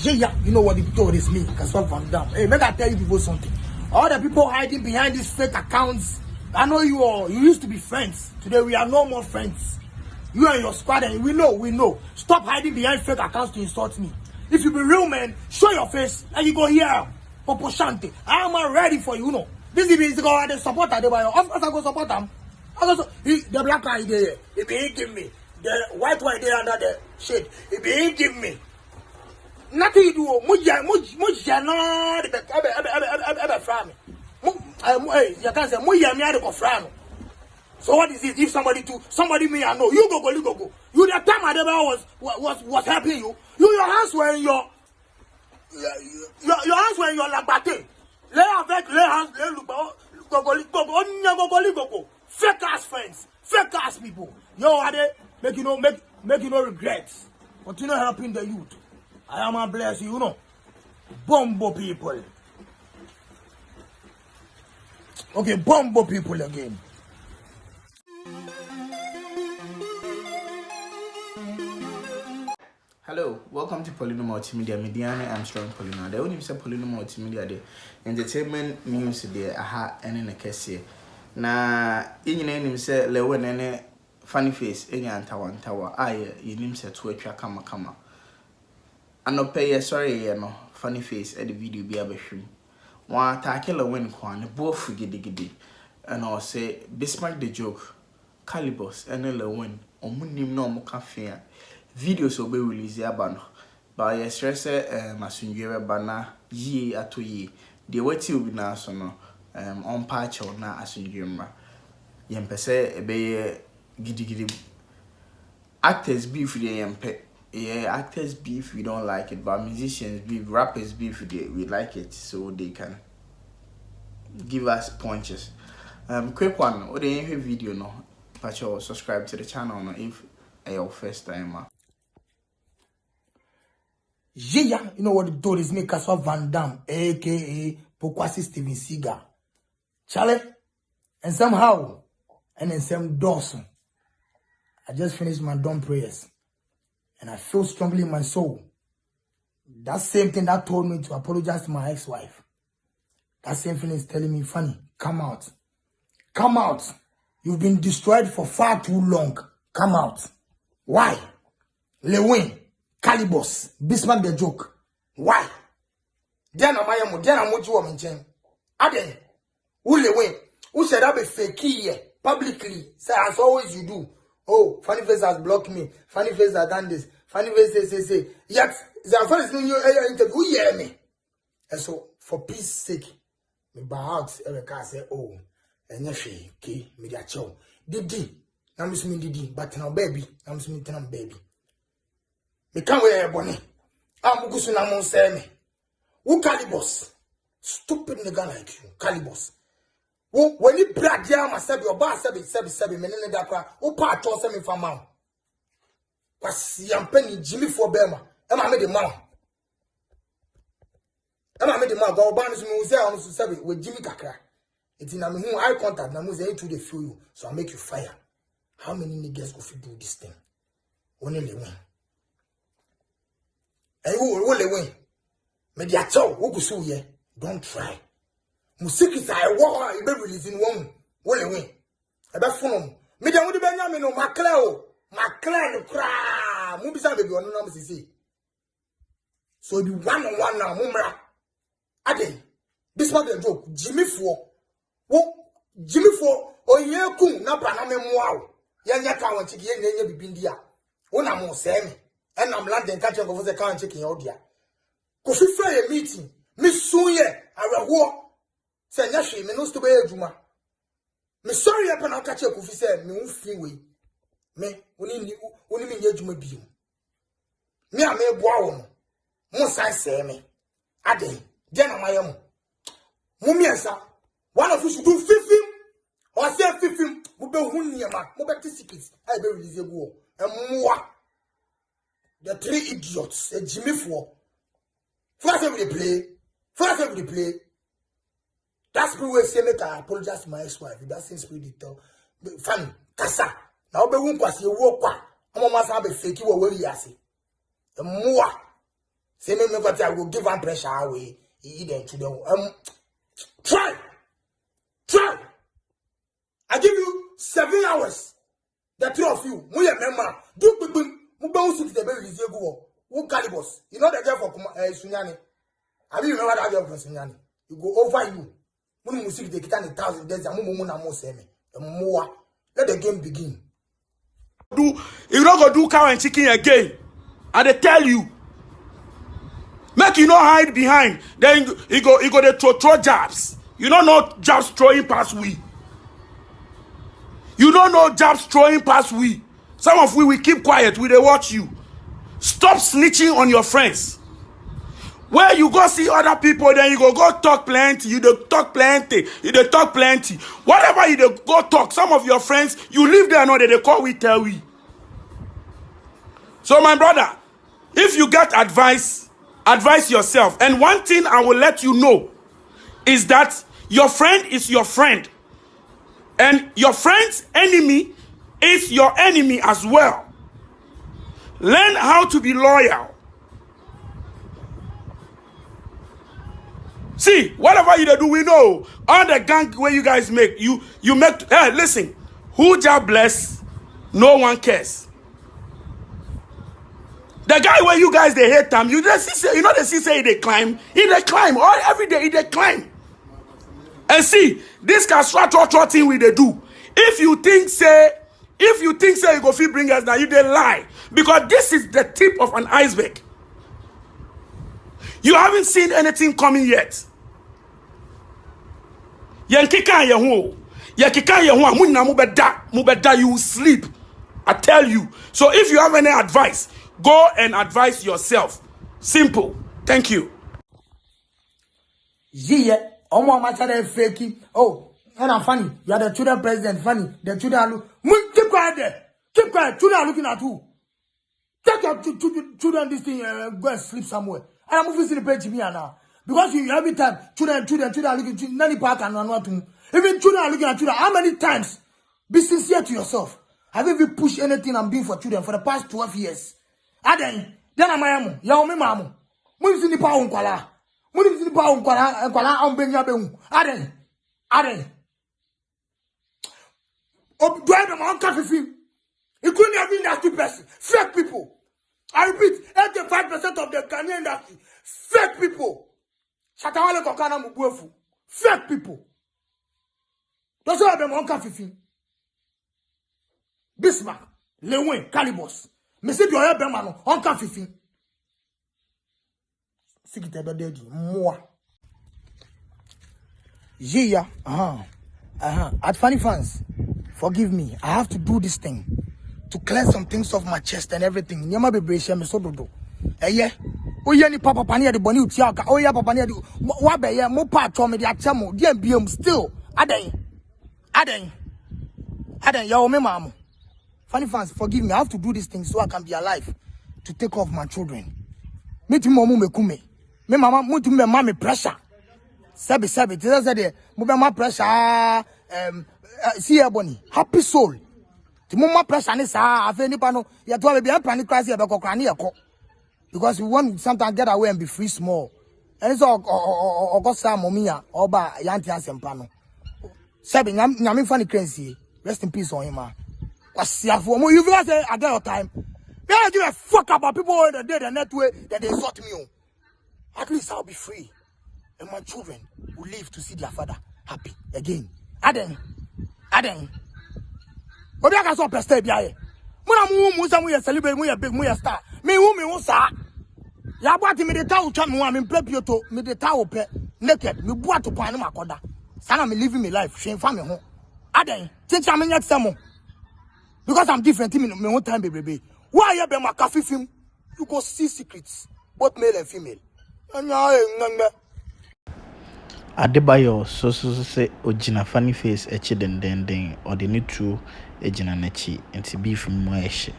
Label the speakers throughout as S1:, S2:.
S1: Yeah, you know what the told is me, Kaswa Van Dam. Hey, make I tell you people something. All the people hiding behind these fake accounts, I know you all. You used to be friends. Today we are no more friends. You and your squad, and we know. Stop hiding behind fake accounts to insult me. If you be real man, show your face and you go here. Popo Shante. I am ready for you, This is go and support Adebayor. Of course I go support them. The black guy there, he be give me. The white one there under the shade, he be give me. Nothing you do, muja no ebe frame. You can say muja me ade ko frame. So what is it? If somebody me I know, you go. You the time Adebayor was helping you. Your hands were in your hands were in your lagbate. Les hands, go. Fake ass friends, fake ass people. Yo, Ade, make you no regrets. Continue helping the youth. I am a bless you, Bombo people. Okay, bombo people again.
S2: Hello, welcome to Poleeno Multimedia. Mediana, I'm strong Poleeno. The only say Poleeno Multimedia the entertainment news there. Aha, and in a case na in name say Lilwin and funny face in Antawan Tower. I name say to a kama. I no pay sorry, funny face at the video be a bashing. One tackle Lilwin kwan, both giddy. And I'll say Bismark the joke, Kalybos and Lilwin, or Munim no more cafe. Videos will be released abano. But I stress masunjere bana ye atoye. The way will be now so no on patch or na asunjere. Yempese ebe giddy. Actors beef the yempe. Yeah, actors beef we don't like it, but musicians beef, rappers beef we like it, so they can give us punches. Quick one, or the video no. Patch or subscribe to the channel no if your first time.
S1: Yeah, you know what the told is me, Kaswa Van Dam, aka Pokwasi Steven Seagal. Charlie, and somehow, and then Sam Dawson. I just finished my dawn prayers, and I feel strongly in my soul. That same thing that told me to apologize to my ex-wife. That same thing is telling me, Fanny, come out. Come out. You've been destroyed for far too long. Come out. Why? Lilwin, Kalybos Bismark the joke. Why? Diana Mayamu, Diana Moju woman chen. Ade, Lilwin, who said I be fake here publicly? Say as always you do. Oh, funny face has blocked me. Funny face has done this. Funny face say. Yet the first thing you interview hear me. And so for peace sake, me bow out every car say oh, and yashi ki me dia chow. Didi, na me didi, but now baby, na me tenam baby. Me can't wear a bonnet. I'm going to say me. Who Kalybos? Stupid nigga like you, Kalybos. Who when you brag down myself, your bar 7 minutes that cry. Who part on me from mouth? Because I'm penny Jimmy for Burma. Am I made the mouth? Am I made the mouth? Go ban me with Jimmy Kakra. It's in a eye contact. I'm going to the fuel, so I make you fire. How many niggas go do this thing? Only win. And you will win. Mediato, who could sue ye? Don't try. Musikis I walk, you be releasing one. Will win. A best phone. Media would be Benjamin or Macleo. Macleo, cry. Mubisa baby on number CC. So you 1-on-1 now, Mumra. Again. Bismark the joke. Jimmy 4. Who? Jimmy 4. Or ye kum, na banana wow. Yanya kawan chiki ye bibindia. Una mo say me. And I'm landing catching over the car and checking out there. Could you fly a meeting? Miss Suye, I will walk. Say, Yashi, me knows to be a Juma. Miss sorry, upon our catcher could say, me won't feel way. Me, only me yet Juma beam. Me, I may wow. Most I say me. Ade, Diana Mayam. Mumiasa, one of you should do 15 or say 15 will be Hunyama, Mobati secrets. I will release a war. And moi. The 3 idiots, a Jimmy 4. First every play. That's the way say make I apologize to my ex-wife. That's the spirit tell. Funny, kasa. Now be won kwasi wo kwa. Amo masa be fake wo we yase. The moi. Say me got I will give one pressure away. He then to them. Try. I give you 7 hours. The three of you, we remember. Do Mubang sit the baby is go. Who Kalybos? You know the girl for Sunyani. I mean, you remember that girl for Sunyani. You go over you. When you see the kitan 1,000 days, a mumuna mo semi. More. Let the game begin.
S3: You don't go do cow and chicken again. And they tell you. Make you not hide behind. Then you go they throw jabs. You don't know jabs throwing past we. You don't know jabs throwing past we. Some of we keep quiet. We they watch you. Stop snitching on your friends. Where you go see other people, then you go talk plenty. You dey talk plenty. Whatever you dey go talk, some of your friends, you leave there, know that they call we tell we. So my brother, if you get advice yourself. And one thing I will let you know is that your friend is your friend. And your friend's enemy is your enemy as well. Learn how to be loyal. See, whatever you do, we know. All the gang where you guys make, you make. Hey, listen, who just bless, no one cares. The guy where you guys they hate him, you just see, you know the see say they climb, all every day they climb. And see, this can start thing we they do. If you think say you go fit bring us now, you they lie. Because this is the tip of an iceberg. You haven't seen anything coming yet. Yankika yehu. Mubeda, you will sleep. I tell you. So if you have any advice, go and advise yourself. Simple. Thank you.
S1: Yeah, Omo Machada fakey. Oh, and I'm funny. You are the children president, funny. The children look. Keep quiet there. Keep quiet. Children are looking at you. Take your children this thing, go and sleep somewhere. And I'm moving to the page now. Because you every time, children are looking at you. Nani part and not to. Even children are looking at you. How many times? Be sincere to yourself. Have you ever pushed anything I'm doing for children for the past 12 years? Then I'm a yaomi mamu. Moving to the power unquala. Moving to the power unquala on Benyabu. Aden. Oh, do I have my own coffee? You couldn't have been that 2%. Fake people. I repeat, 85% of the Ghanaian industry. Fake people. Shatawale kokana mubuefu. Fake people. Those are them on coffee. Bismark, Lilwin, Kalybos. Me say you have them on coffee. Sikite do dedi moi. Yeah. At Funny Fans, forgive me. I have to do this thing to clear some things off my chest and everything. Nyama be brave me so do. Yeah. Oh yeah, ni papa pani de boni utiaka. Oh yeah, papa ni de. Wa be yeah, mo pa to me de atemo. Dey biem still. Aden. Ya me mamu. Funny Fans, forgive me. I have to do this thing so I can be alive to take off my children. Me ti momu me kume. Me mama mo ti me mama pressure. Sabi. Tell say mo be ma pressure. See ebony. Happy soul. Ti mo ma pressure ni sa afa nipa no. Ya to be be plan class e be kokra na yeko. Because we want sometimes get away and be free small. And it's all Augusta Momia Oba Yanti Asempano. Sabi nyame funny crazy. Rest in peace on him. You feel say at that time. They don't give a fuck about people in the day the net way that they insult me. At least I'll be free. And my children will live to see their father happy again. Aden. Obi aka so peste bia ye. Mu sa mu celebrate mu big mu star. Me who sa. Ya boati me de tawo twa me wa me plapioto me de tawo pe naked me boato pan na makoda. Sana me living my life. Hwen fa me ho. Aden. Teacher me nyek samo. Because I'm different me whole time baby. Why you be my coffee film? You go see secrets, both male and female.
S2: Adebayor so say ojina funny face echi den or the need to ejina nechi enti beef mo ehye.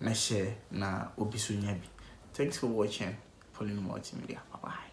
S2: na share na obi so nya bi. Thanks for watching Poleeno Multimedia. Bye bye.